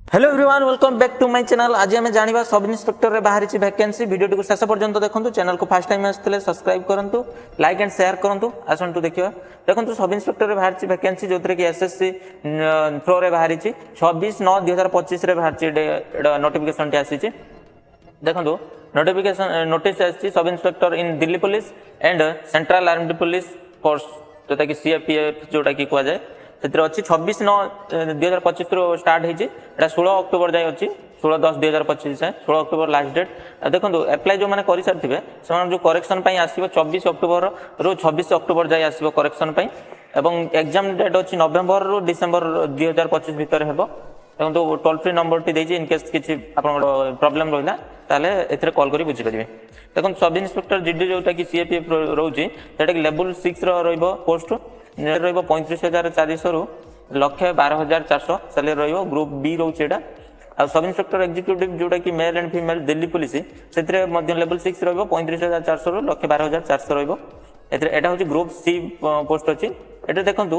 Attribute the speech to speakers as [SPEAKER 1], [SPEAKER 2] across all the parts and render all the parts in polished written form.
[SPEAKER 1] Hello everyone welcome back to my channel. आज आम जाना सब इन्स्पेक्टर रे बाहरी वैकेंसी वीडियो को शेष पर्यंत देखो। चैनल को फर्स्ट टाइम आसते सब्सक्राइब करूँ, लाइक एंड शेयर करूँ। आसतु देखिए देखो सब इन्स्पेक्टर बाहरी वैकेंसी जो कि एसएससी थ्रो रे बाहरी 26/9/2025 बाहरी नोटिफिकेशन आसी। देखो नोटिफिकेशन नोटिस आसी sub inspector in Delhi police and central armed police force जोटा कि सीएपीएफ जोटा कि कह जाए से अच्छी 26/9/2025 स्टार्ट होती 16 अक्टोबर जाए अच्छी 16/10/2025 जाए 16 अक्टोबर लास्ट डेट। देखो एप्लाई जो मैंने कर सारी से करेक्शन आसो 24 अक्टोबर रु 26 अक्टोबर जाए आसो करेक्शन एवं एग्जाम डेट अच्छी नवेम्बर रु डिसेम्बर 2025 भितर हे। देखो टोल फ्री नंबर टी देजी इनकेस किसी प्रॉब्लम रहा ताले एथिरे कॉल करी बुझी पारिबे। देखो सब इन्स्पेक्टर जीडी जोटा कि सीएपीएफ रोची सेटा कि लेवल 6 रो पोस्ट रहिबो 35,400 रु 1,12,400 सैलरी रहिबो। ग्रुप बी रोची एटा आ सब इन्स्पेक्टर एग्जीक्यूटिव जोटा कि male and female Delhi police सेथिरे मध्य लेवल 6 रहिबो 35,400 रु 1,12,400 रहिबो। एटा होची ग्रुप सी पोस्ट अछि। एटा देखंतु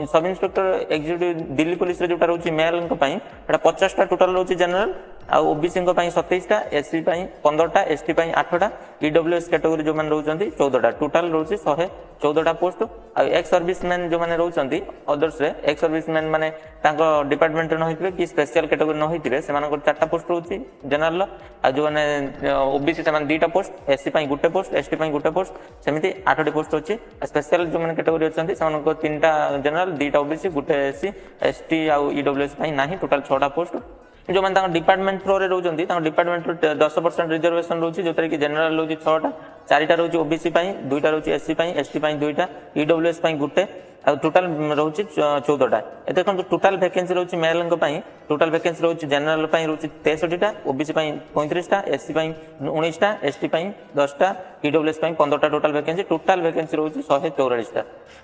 [SPEAKER 1] sub inspector executive Delhi police रे जोटा रोची मेल को पई एटा 50 टा टोटल रोची जनरल आ ओबीसी को पई 27 टा, एससी पई 15 टा, एसटी पई 8 टा, ईडब्ल्यूएस कैटेगरी जो माने रहउचंती 14 टा। टोटल रोची 114 टा पोस्ट। आ एक्स सर्विसमैन जो माने रहउचंती अदर्स रे एक्स सर्विसमैन माने तांको डिपार्टमेंट न होइतबे कि स्पेशल कैटेगरी न होइतबे से माने 4 टा पोस्ट रोची जनरल। आ जो माने ओबीसी से माने 2 टा पोस्ट, एससी पई 1 पोस्ट, एसटी पई 1 पोस्ट, सेमिति 8 टी पोस्ट होची। स्पेशल जो माने कैटेगरी अछंती से माने 3 टा जनरल, 2 टा ओबीसी, 1 एससी, एसटी आ ईडब्ल्यूएस पई नाही टोटल 6 टा पोस्ट। जो मैंने डिपार्टमेंट थ्रो रे रोचंती डिपार्टमेंट 10% रिजर्वेशन रोची जोटा कि जनरल रोची 6 टा, 4 टा रोची ओबीसी पई, 2 टा रोची एससी पई, एसटी पई 2 टा, ईडब्ल्यूएस पई 1 आ टोटल रोची 14 टा। ए देखो टोटल वैकेंसी रोची मेल को पई टोटल वैकेंसी रोची जनरल पई रोची 63 टा, ओबीसी पई 35 टा, एससी पई 19 टा, एसटी पई 10 टा, ईडब्ल्यूएस पई 15 टा। टोटल वैकेंसी रोची 144 टा।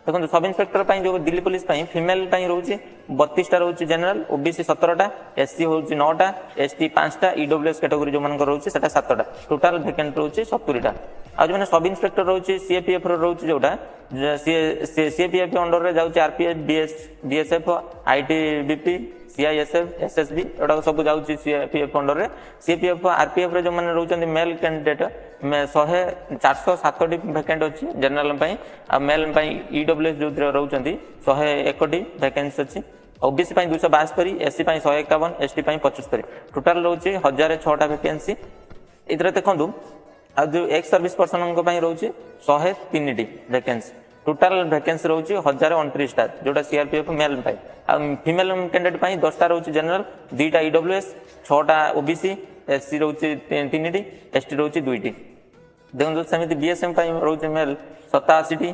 [SPEAKER 1] देखो सब इन्स्पेक्टर पई जो दिल्ली पुलिस पई फीमेल पई रोची 32 टा रोची जनरल, ओबीसी 17 टा, एससी होची 9 टा, एसटी 5 टा, ईडब्ल्यूएस कैटेगरी जो मानकर रोची सेटा 7 टा। टोटल वैकेंट रोची 70 टा। आ जो माने सब इन्स्पेक्टर रोची सीएपीएफ रो रोची जोटा सीएपीएफ अंडर रे जाउची RPF, BSF, ITBP, CISF, SSB एटा सब जाउची सीएपीएफ अंडर रे। सीएपीएफ आरपीएफ रे जो माने रहउचंती मेल कैंडिडेट 407 टी वैकेंट अछि जनरल पई आ मेल पई ईडब्ल्यूएस जो रहउचंती 101 टी वैकेंसी अछि। ओबीसी पई 272, एससी पई 151, एसटी पई 75। टोटल रहउची 1006 टा वैकेंसी। इधर देखंतु आ जो एक्स सर्विस पर्सन को पई रहउची 103 टी वैकेंसी। टोटल वैकेंसी रहउची 1029 टा जोटा सीआरपीएफ मेल पई आ फीमेल कैंडिडेट पई 10 टा रहउची जनरल, 2 टा ईडब्ल्यूएस, 6 टा ओबीसी, एससी रहउची 3 टी, एसटी रहउची 2 टी। देखो सेमिति बीएसएम पई रहउची मेल 87 टी,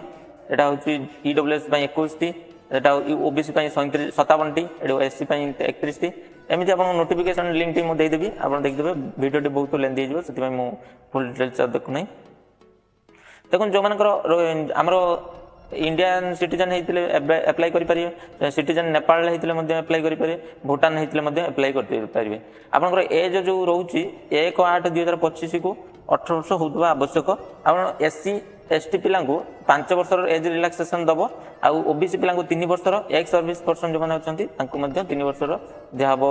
[SPEAKER 1] एटा होची ईडब्ल्यूएस पई 21 टी, एटा ओबीसी पई 57 टी, एटा एससी पई 31 टी। एमिति आपन नोटिफिकेशन लिंक टी मु देई देबी, आपन देख देबे। वीडियो टी बहुत लेंदी हिजो सेति पई मु फुल डिटेल्स देखु नै। देखो जो मानकर हमरो इंडियन सिटीजन हेतिले अप्लाई करि परिबे, सिटीजन नेपाल हेतिले मध्ये अप्लाई करि परिबे, भूटान हेतिले मध्ये अप्लाई करते परिबे। आपनकर एज जो रहउची 1/8/2025 को 18 वर्ष होतबा आवश्यक। आपण एससी एसटी पिला को 5 वर्षर एज रिलैक्सेशन दबो आ ओबीसी पिला को 3 वर्षर, एक्स सर्विस पर्सन जो माने अछंती तांको मध्ये 3 वर्षर देहाबो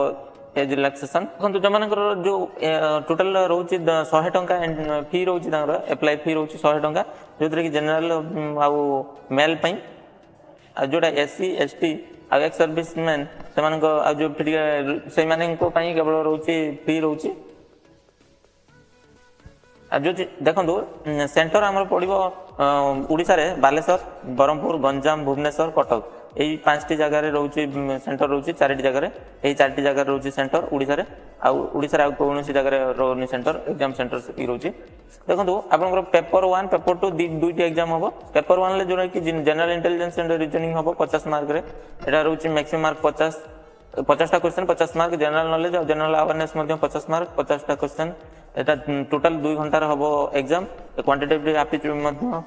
[SPEAKER 1] एज रिलैक्सेशन। देखो जो मानकर जो टोटल रहउची 100 टंका फी रहउची तांकर अप्लाई फी रहउची 100 टंका जोतरे कि जनरल आ मेल पई आ जोटा एससी एसटी आ एक्स सर्विसमैन से मानको आ जो से माने को पई केवल रहउची फी रहउची। जो देखो सेंटर आम पड़ो ओडिशा रे बालेश्वर, बरहमपुर, गंजाम, भुवनेश्वर, कटक यही 5टी जगह रोचे सेंटर रोचे। 4टी जगह यही 4टी जगह रोचे सेंटर ओडिशा रे। ओडिशा रे कौन जगह रोनी सेंटर एग्जाम सेंटर रोचे। देखो आपन पेपर 1 पेपर 2 दुईटी एग्जाम हम। पेपर 1 ले जोरा कि जनरल इंटेलिजेंस एंड रीजनिंग हम 50 मार्क रे। एटा रोचे मैक्सिमम मार्क 50 टा क्वेश्चन 50 मार्क, जनरल नॉलेज और जनरल अवेयरनेस 50 मार्क 50 टा क्वेश्चन। एटा टोटल 2 घंटा रे हबो एग्जाम। क्वांटिटेटिव एप्टीट्यूड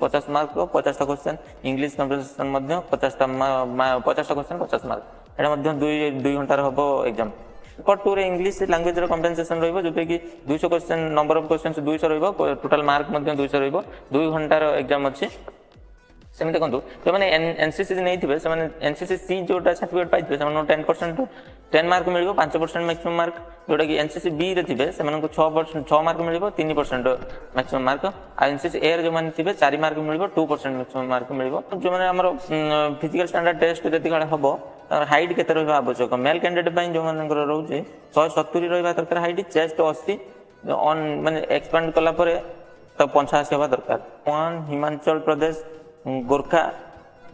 [SPEAKER 1] 50 मार्क 50 टा क्वेश्चन, इंग्लिश कन्वर्सेशन 50 टा क्वेश्चन 50 मार्क। एटा 2 घंटा रे हबो एग्जाम। पेपर 2 रे इंग्लिश लैंग्वेज रे कॉम्पेंसेशन रहइबो जोते कि 200 क्वेश्चन नंबर ऑफ क्वेश्चंस 200 रहइबो, टोटल मार्क 200 रहइबो। 2 घंटा रो एग्जाम अछि। सेम देखो जो मैंने एनसीसी नहीं थे से एनसीसी सी जोटा सर्टिफिकेट पाई से 10% 10 मार्क मिल 5% मैक्सिमम मार्क जोटा कि एनसीसी बी रे थे से 6 मार्क मिल 3% मैक्सिमम मार्क आ एनसीसी ए जो मैंने थे 4 मार्क मिल 2% मैक्सिमम मार्क मिल जो मैंने आम फिजिकल स्टैंडर्ड टेस्ट जी हम हाइट के आवश्यक मेल कैंडिडेट जो मान रोचे 170 रहा दरकार हाइट चेस्ट 80 ऑन माने एक्सपांड कला तो 85 हवा दरकार हिमाचल प्रदेश गोरखा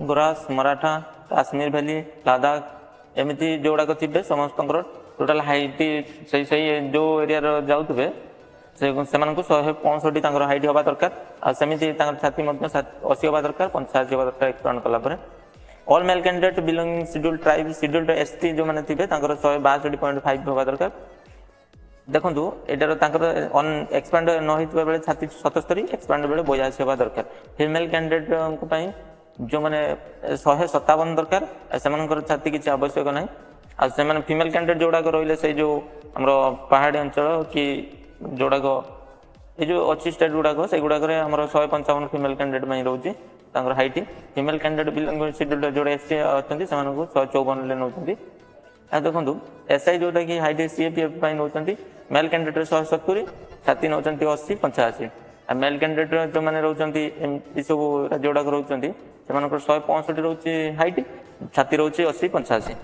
[SPEAKER 1] गुरास मराठा काश्मीर वैली लद्दाख एमती जोड़ाक थे समस्त टोटाल हाइट से जो एरिया जाऊे से 165 हाइट हवा दरकार आमती छाती 80 हवा दरकार 85 हवा दरकार एक्सपांड कला all male candidate belonging scheduled tribe scheduled ST जो मैंने थे 162.5 हवा दरकार देखो एटार अन एक्सपांड न होता बेले छाती 77 एक्सपांड बेले 82 हवा दरकार फीमेल कैंडिडेट जो मैंने 157 दरकार से छाती किसी आवश्यक ना आ फीमेल कैंडिडेट जोड़ाक रही से जो आम पहाड़ी अंचल कि जोड़ाक ये जो अच्छी स्टेट गुड़ाक से गुड़ाक 155 फीमेल कैंडिडेट रोचे height female candidate belonging scheduled जोड़े एसटी अच्छा से 154 नौ देखो एसआई जोटा कि हाइट सीएपीएफ नौकरी मेल कैंडिडेट 170 छाती नौ 80 85 आ मेल कैंडिडेट जो मैंने रोचे सब जोड़ाक रोचे से 165 रोचे हाइट छाती रोचे 80 85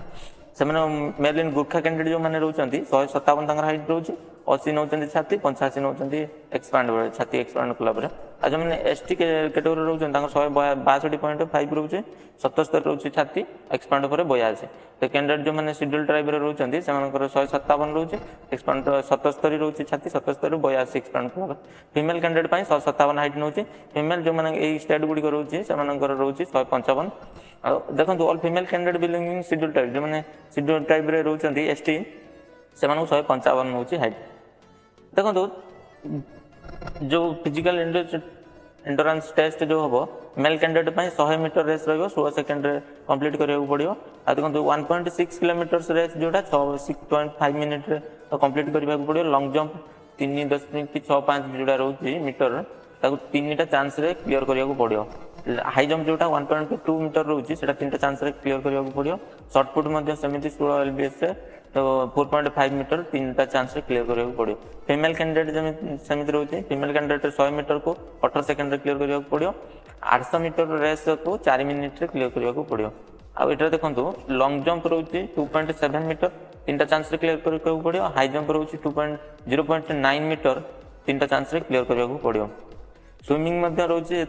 [SPEAKER 1] से मेल इन गुरखा कैंडिडेट जो मैंने रोचे 157 हाइट रोचे 80 नौ छाती 85 नौ एक्सपांड बेले छाती एक्सपांड कला आ जो मैंने एसटी कैटेगरी रोचे 162.5 रोचे 77 रोचे छाती एक्सपांड पर 82 तो कैंडिडेट जो मैंने शेड्यूल ट्राइब रोचे से 157 रोचे एक्सपांड 77 रोचे छाती 77 82 एक्सपांड कला फीमेल कैंडिडेट 157 हाइट नौ फीमेल जो मैंने स्टेट गुड़िक रोचे से रोचे 155 देखो all female candidate belonging schedule tribe जो मैंने शेड्यूल ट्राइब रोचे एसटी से 155 नौ हाइट देखो जो फिजिकल एंडोरेंस टेस्ट जो हम मेल कैंडिडेट 100 मीटर रेस रही 16 सेकेंड कंप्लीट कराया पड़ो आ देखो 1.6 किलोमीटर रेस जोटा 6.5 मिनिट कंप्लीट करने पड़ो लंग जंप 3.65 जोड़ा रोचे मीटर तीन चांस क्लीयर करने पड़ो हाई जंप जोटा 1.2 मीटर रोचे 3 चांस क्लीयर करने पड़ो सर्टपुट सेमती 16 LBS तो 4.5 मीटर 3 चांस क्लीयर करने पड़ो फीमेल कैंडिडेट सेमती रोचे फीमेल कैंडिडेट 100 मीटर को 18 सेकेंड क्लीयर करने पड़ो 800 मीटर रेस को 4 मिनिट क्लीयर करने पड़ो आठ देखो लंग जंप रोचे 2.7 मीटर 3 चांस क्लीयर करने पड़ो हाई जंप रोचे 0.9 मीटर 3 चांस क्लीयर करने पड़ो स्विमिंग रोचे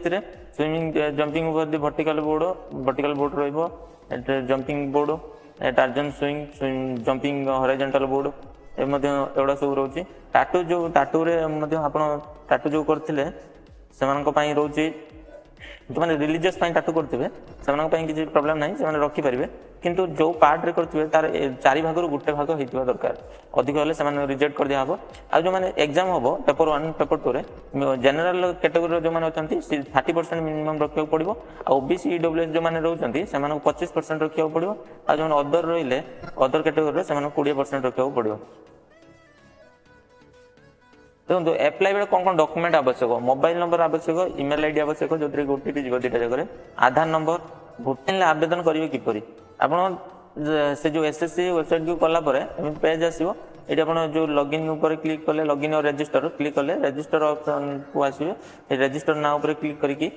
[SPEAKER 1] swimming jumping over the vertical board रही jumping board Tarzan swing jumping horizontal board एगुड़ा सब रोचे टाटू जो टाटू रे आप टाटू जो करते से रोचे जो मैंने रिलीजियस टाटू करते किसी प्रॉब्लम ना से रखिपारे किंतु जो पार्ट रे करते तार 4 भाग गोटे भाग होता दरकार अधिक हेल्ले से रिजेक्ट कर दिया आ जो मैंने एग्जाम हम पेपर 1 पेपर 2 रे जनरल कैटेगोरी जो मैंने अच्छा 30% मिनिमम रखा पड़ो ओबीसी ईडब्ल्यूएस जो मैंने रोचे से 25% रखा पड़ो आ जो अदर रही अदर कैटेगोरी से 20% रखा पड़ो देखो एप्लाई बेले कौन डॉक्यूमेंट आवश्यक मोबाइल नंबर आवश्यक ईमेल आईडी आवश्यक जो ओटीपी जीव 2टा जगह आधार नंबर भोटिंग आवेदन करेंगे किपरि आपण से जो एसएससी वेबसाइट को कला पेज आसो ये आप जो लॉगिन ऊपर क्लिक कले लॉगिन और रजिस्टर क्लिक कले रजिस्टर ऑप्शन को आसवे रजिस्टर नाउ पर क्लिक करके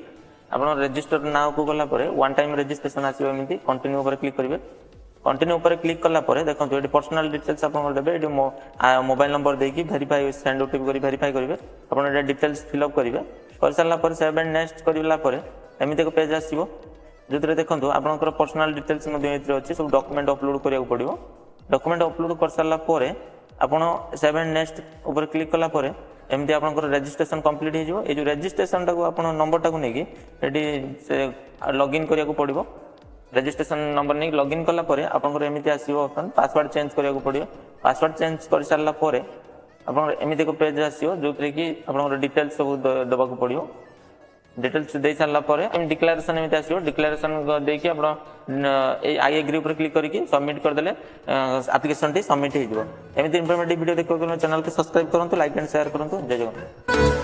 [SPEAKER 1] आप रजिस्टर नाउ को गला वन टाइम रजिस्ट्रेशन आसो एमती कंटिन्यू ऊपर क्लिक करेंगे कंटिन्यू ऊपर क्लिक कला देखो ये पर्सनल डिटेल्स आप देते मोबाइल नंबर देकी वेरीफाई सेंड ओटीपी कर वेरीफाई करेंगे आप डिटेल्स फिलअप करेंगे कर सारा सेव एंड नेक्स्ट करापर एमती एक पेज आसो जो देखो आपंकर पर्सनल डिटेल्स अच्छे सब डॉक्यूमेंट अपलोड करा पड़ो डॉक्यूमेंट अपलोड कर सारापर आप सेव एंड नेक्स्ट ऊपर क्लिक कलापर एमती आपंकर रजिस्ट्रेशन कंप्लीट हो जो रजिस्ट्रेशन टाक नंबर टाक नहीं लॉगिन करा पड़ो रजिस्ट्रेशन नंबर नहीं लॉगिन कलापर आपंकर एमती आसो ऑप्शन पासवर्ड चेंज करा पड़ो पासवर्ड चेंज कर सारापर आप एमती एक पेज आसो जो कि आप डिटेल्स सब देवा पड़ो डिटेल्स दे सारापर डिक्लेरेशन एमती आसो डिक्लेरेशन देकी आप आई एग्री पर क्लिक करके सबमिट करदे एप्लिकेशन टी सबमिट हो एमती इनफॉर्मेटिव वीडियो देखो चैनल को सब्सक्राइब करूँ लाइक एंड शेयर करूँ जय जगन्नाथ।